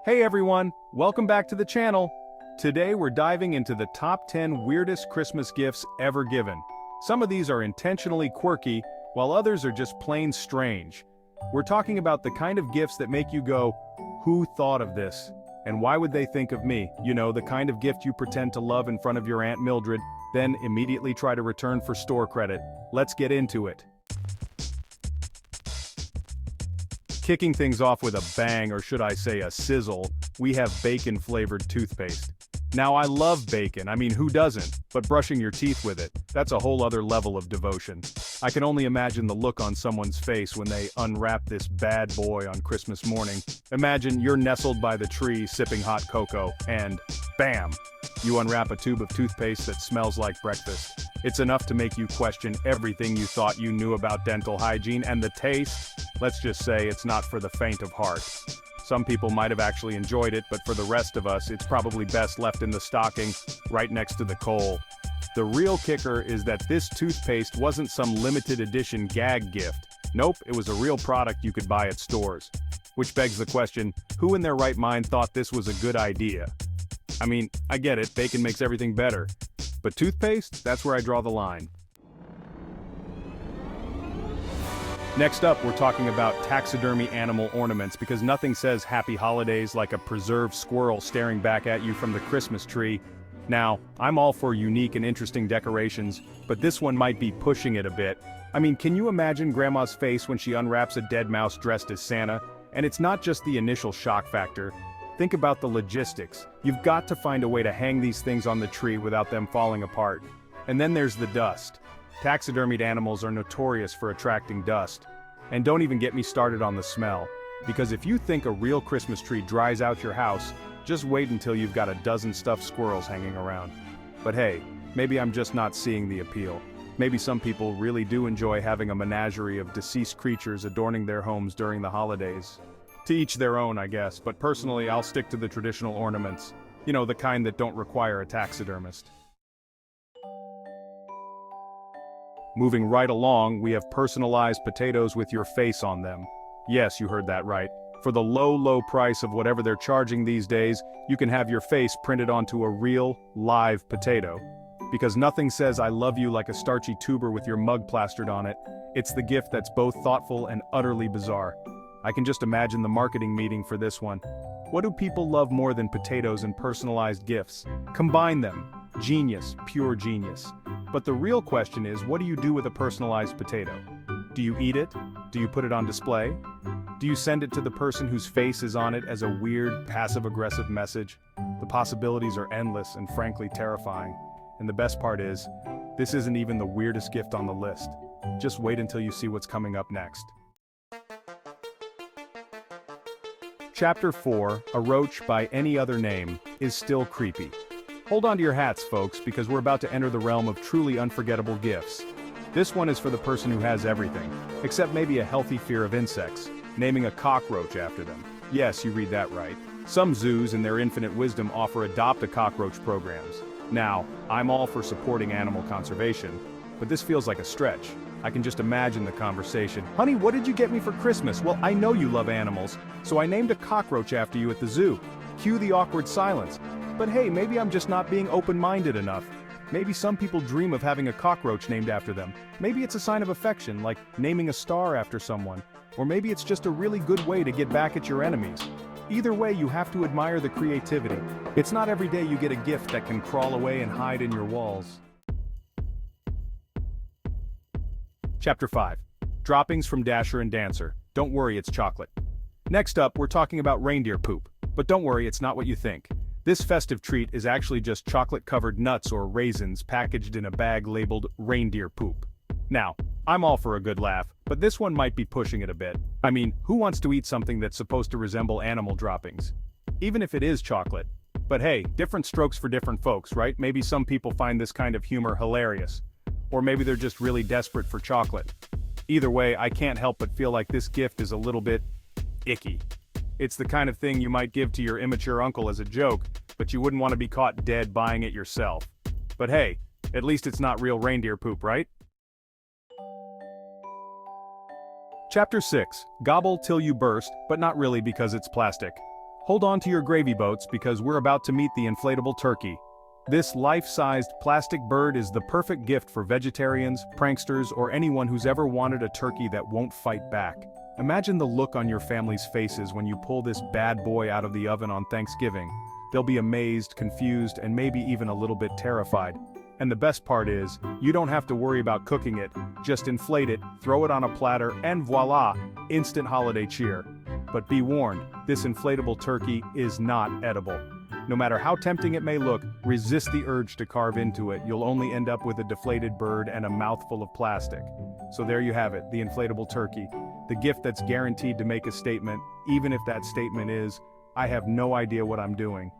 Hey everyone, welcome back to the channel. Today we're diving into the top 10 weirdest Christmas gifts ever given. Some of these are intentionally quirky, while others are just plain strange. We're talking about the kind of gifts that make you go, who thought of this? And why would they think of me? You know, the kind of gift you pretend to love in front of your Aunt Mildred, then immediately try to return for store credit. Let's get into it. Kicking things off with a bang, or should I say a sizzle, we have bacon-flavored toothpaste. Now I love bacon, I mean who doesn't, but brushing your teeth with it, that's a whole other level of devotion. I can only imagine the look on someone's face when they unwrap this bad boy on Christmas morning. Imagine you're nestled by the tree sipping hot cocoa, and bam! You unwrap a tube of toothpaste that smells like breakfast. It's enough to make you question everything you thought you knew about dental hygiene, and the taste? Let's just say it's not for the faint of heart. Some people might have actually enjoyed it, but for the rest of us, it's probably best left in the stocking, right next to the coal. The real kicker is that this toothpaste wasn't some limited edition gag gift. Nope, it was a real product you could buy at stores. Which begs the question, who in their right mind thought this was a good idea? I mean, I get it, bacon makes everything better. But toothpaste? That's where I draw the line. Next up, we're talking about taxidermy animal ornaments, because nothing says happy holidays like a preserved squirrel staring back at you from the Christmas tree. Now, I'm all for unique and interesting decorations, but this one might be pushing it a bit. I mean, can you imagine Grandma's face when she unwraps a dead mouse dressed as Santa? And it's not just the initial shock factor. Think about the logistics. You've got to find a way to hang these things on the tree without them falling apart. And then there's the dust. Taxidermied animals are notorious for attracting dust. And don't even get me started on the smell. Because if you think a real Christmas tree dries out your house, just wait until you've got a dozen stuffed squirrels hanging around. But hey, maybe I'm just not seeing the appeal. Maybe some people really do enjoy having a menagerie of deceased creatures adorning their homes during the holidays. To each their own, I guess, but personally I'll stick to the traditional ornaments. You know, the kind that don't require a taxidermist. Moving right along, we have personalized potatoes with your face on them. Yes, you heard that right. For the low price of whatever they're charging these days, you can have your face printed onto a real, live potato. Because nothing says I love you like a starchy tuber with your mug plastered on it. It's the gift that's both thoughtful and utterly bizarre. I can just imagine the marketing meeting for this one. What do people love more than potatoes and personalized gifts? Combine them. Genius, pure genius. But the real question is, what do you do with a personalized potato? Do you eat it? Do you put it on display? Do you send it to the person whose face is on it as a weird, passive-aggressive message? The possibilities are endless and frankly terrifying. And the best part is, this isn't even the weirdest gift on the list. Just wait until you see what's coming up next. Chapter 4, A Roach by Any Other Name, is still creepy. Hold on to your hats, folks, because we're about to enter the realm of truly unforgettable gifts. This one is for the person who has everything, except maybe a healthy fear of insects, naming a cockroach after them. Yes, you read that right. Some zoos, in their infinite wisdom, offer adopt-a-cockroach programs. Now, I'm all for supporting animal conservation, but this feels like a stretch. I can just imagine the conversation. Honey, what did you get me for Christmas? Well, I know you love animals, so I named a cockroach after you at the zoo. Cue the awkward silence. But hey, maybe I'm just not being open-minded enough. Maybe some people dream of having a cockroach named after them. Maybe it's a sign of affection, like naming a star after someone. Or maybe it's just a really good way to get back at your enemies. Either way, you have to admire the creativity. It's not every day you get a gift that can crawl away and hide in your walls. Chapter 5. Droppings from Dasher and Dancer. Don't worry, it's chocolate. Next up, we're talking about reindeer poop. But don't worry, it's not what you think. This festive treat is actually just chocolate-covered nuts or raisins packaged in a bag labeled reindeer poop. Now, I'm all for a good laugh, but this one might be pushing it a bit. I mean, who wants to eat something that's supposed to resemble animal droppings? Even if it is chocolate. But hey, different strokes for different folks, right? Maybe some people find this kind of humor hilarious. Or maybe they're just really desperate for chocolate. Either way, I can't help but feel like this gift is a little bit icky. It's the kind of thing you might give to your immature uncle as a joke, but you wouldn't want to be caught dead buying it yourself. But hey, at least it's not real reindeer poop, right? Chapter 6. Gobble till you burst, but not really because it's plastic. Hold on to your gravy boats because we're about to meet the inflatable turkey. This life-sized plastic bird is the perfect gift for vegetarians, pranksters, or anyone who's ever wanted a turkey that won't fight back. Imagine the look on your family's faces when you pull this bad boy out of the oven on Thanksgiving. They'll be amazed, confused, and maybe even a little bit terrified. And the best part is, you don't have to worry about cooking it, just inflate it, throw it on a platter, and voila, instant holiday cheer. But be warned, this inflatable turkey is not edible. No matter how tempting it may look, resist the urge to carve into it. You'll only end up with a deflated bird and a mouthful of plastic. So there you have it, the inflatable turkey. The gift that's guaranteed to make a statement, even if that statement is, I have no idea what I'm doing.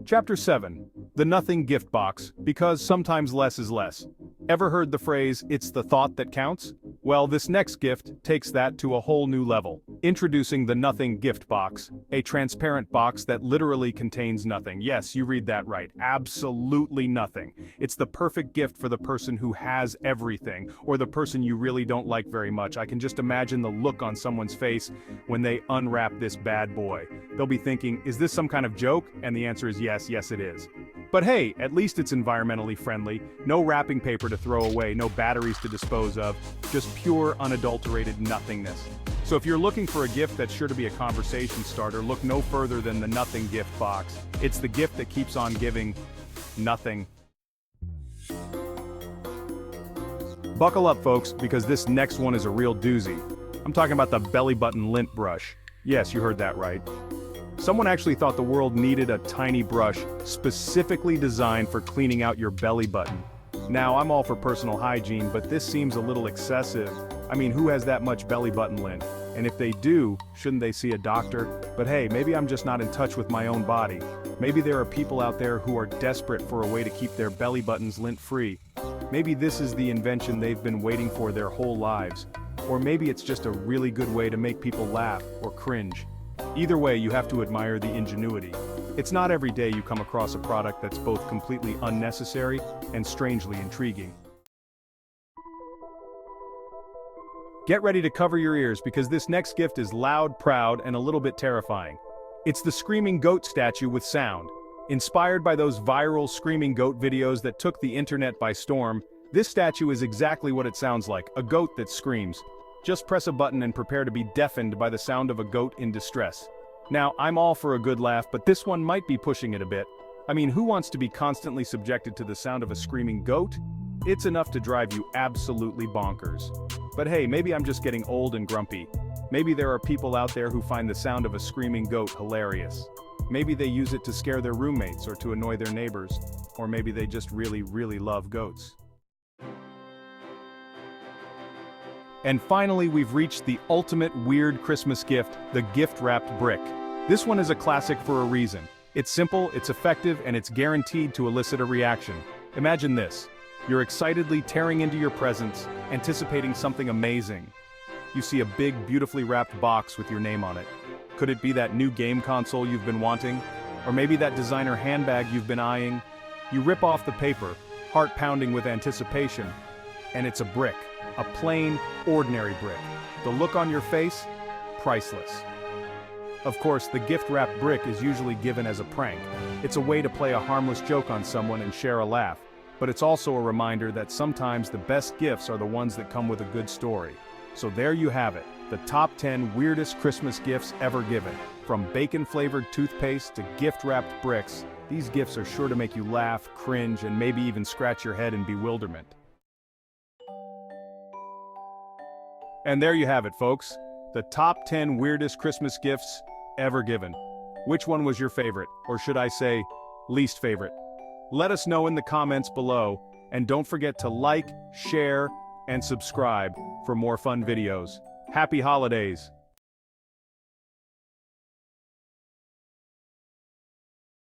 Chapter 7. The Nothing Gift Box, because sometimes less is less. Ever heard the phrase, it's the thought that counts? Well, this next gift takes that to a whole new level. Introducing the Nothing Gift Box, a transparent box that literally contains nothing. Yes, you read that right, absolutely nothing. It's the perfect gift for the person who has everything, or the person you really don't like very much. I can just imagine the look on someone's face when they unwrap this bad boy. They'll be thinking, is this some kind of joke? And the answer is yes, yes it is. But hey, at least it's environmentally friendly, no wrapping paper to throw away, no batteries to dispose of, just pure unadulterated nothingness. So if you're looking for a gift that's sure to be a conversation starter, look no further than the Nothing Gift Box. It's the gift that keeps on giving nothing. Buckle up folks, because this next one is a real doozy. I'm talking about the belly button lint brush. Yes, you heard that right. Someone actually thought the world needed a tiny brush specifically designed for cleaning out your belly button. Now, I'm all for personal hygiene, but this seems a little excessive. I mean, who has that much belly button lint? And if they do, shouldn't they see a doctor? But hey, maybe I'm just not in touch with my own body. Maybe there are people out there who are desperate for a way to keep their belly buttons lint-free. Maybe this is the invention they've been waiting for their whole lives. Or maybe it's just a really good way to make people laugh or cringe. Either way, you have to admire the ingenuity. It's not every day you come across a product that's both completely unnecessary and strangely intriguing. Get ready to cover your ears because this next gift is loud, proud, and a little bit terrifying. It's the screaming goat statue with sound. Inspired by those viral screaming goat videos that took the internet by storm, this statue is exactly what it sounds like, a goat that screams. Just press a button and prepare to be deafened by the sound of a goat in distress. Now, I'm all for a good laugh, but this one might be pushing it a bit. I mean, who wants to be constantly subjected to the sound of a screaming goat? It's enough to drive you absolutely bonkers. But hey, maybe I'm just getting old and grumpy. Maybe there are people out there who find the sound of a screaming goat hilarious. Maybe they use it to scare their roommates or to annoy their neighbors. Or maybe they just really, really love goats. And finally, we've reached the ultimate weird Christmas gift, the gift-wrapped brick. This one is a classic for a reason. It's simple, it's effective, and it's guaranteed to elicit a reaction. Imagine this. You're excitedly tearing into your presents, anticipating something amazing. You see a big, beautifully wrapped box with your name on it. Could it be that new game console you've been wanting? Or maybe that designer handbag you've been eyeing? You rip off the paper, heart pounding with anticipation, and it's a brick. A plain, ordinary brick. The look on your face? Priceless. Of course, the gift-wrapped brick is usually given as a prank. It's a way to play a harmless joke on someone and share a laugh. But it's also a reminder that sometimes the best gifts are the ones that come with a good story. So there you have it, the top 10 weirdest Christmas gifts ever given. From bacon-flavored toothpaste to gift-wrapped bricks, these gifts are sure to make you laugh, cringe, and maybe even scratch your head in bewilderment. And there you have it, folks. The top 10 weirdest Christmas gifts ever given. Which one was your favorite, or should I say, least favorite? Let us know in the comments below, and don't forget to like, share, and subscribe for more fun videos. Happy holidays!